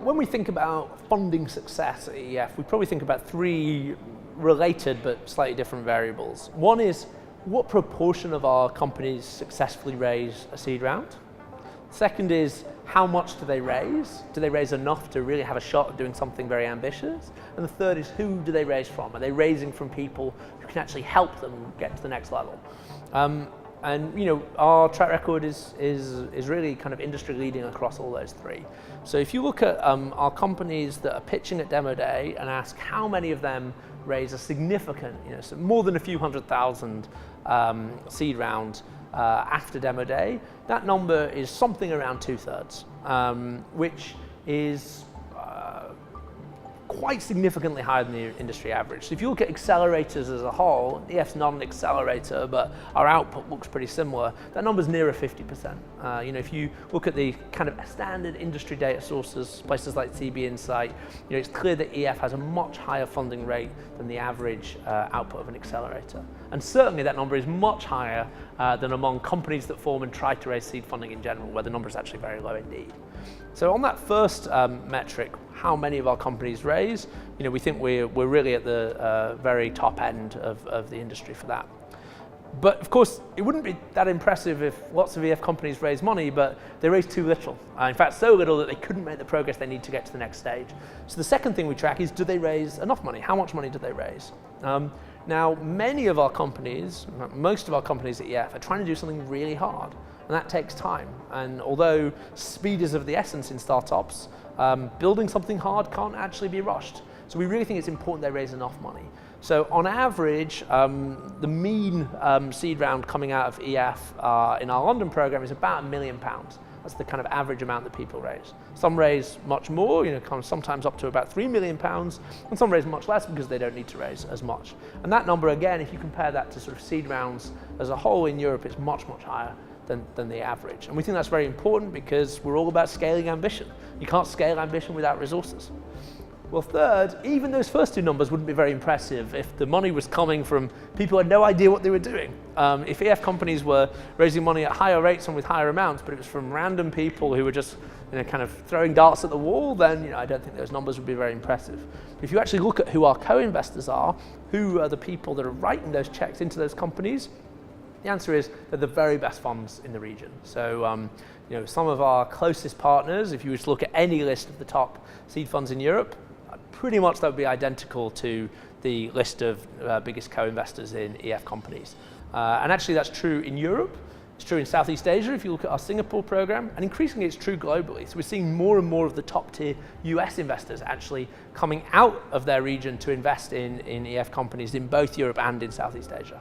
when we think about funding success at EF, we probably think about three related but slightly different variables. One is, what proportion of our companies successfully raise a seed round? Second is, how much do they raise? Do they raise enough to really have a shot at doing something very ambitious? And the third is, who do they raise from? Are they raising from people who can actually help them get to the next level? And our track record is really kind of industry leading across all those three. So if you look at our companies that are pitching at Demo Day and ask how many of them raise a significant, so more than a few $100,000 seed round after Demo Day, that number is something around 2/3, which is quite significantly higher than the industry average. So if you look at accelerators as a whole, EF's not an accelerator, but our output looks pretty similar, that number's nearer 50%. If you look at the kind of standard industry data sources, places like CB Insight, it's clear that EF has a much higher funding rate than the average output of an accelerator. And certainly that number is much higher than among companies that form and try to raise seed funding in general, where the number is actually very low indeed. So on that first metric, how many of our companies raise, we think we're really at the very top end of the industry for that. But of course, it wouldn't be that impressive if lots of EF companies raise money, but they raise too little. In fact, so little that they couldn't make the progress they need to get to the next stage. So the second thing we track is, do they raise enough money? How much money do they raise? Now, many of our companies, most of our companies at EF are trying to do something really hard, and that takes time. And although speed is of the essence in startups, building something hard can't actually be rushed. So we really think it's important they raise enough money. So on average, the mean seed round coming out of EF in our London program is about £1 million. That's the kind of average amount that people raise. Some raise much more, kind of sometimes up to about £3 million, and some raise much less because they don't need to raise as much. And that number, again, if you compare that to sort of seed rounds as a whole in Europe, it's much, much higher than the average. And we think that's very important because we're all about scaling ambition. You can't scale ambition without resources. Well, third, even those first two numbers wouldn't be very impressive if the money was coming from people who had no idea what they were doing. If EF companies were raising money at higher rates and with higher amounts, but it was from random people who were just kind of throwing darts at the wall, then I don't think those numbers would be very impressive. But if you actually look at who our co-investors are, who are the people that are writing those checks into those companies, the answer is they're the very best funds in the region. So some of our closest partners, if you were to look at any list of the top seed funds in Europe, pretty much that would be identical to the list of biggest co-investors in EF companies. And actually that's true in Europe, it's true in Southeast Asia if you look at our Singapore program, and increasingly it's true globally. So we're seeing more and more of the top tier US investors actually coming out of their region to invest in EF companies in both Europe and in Southeast Asia.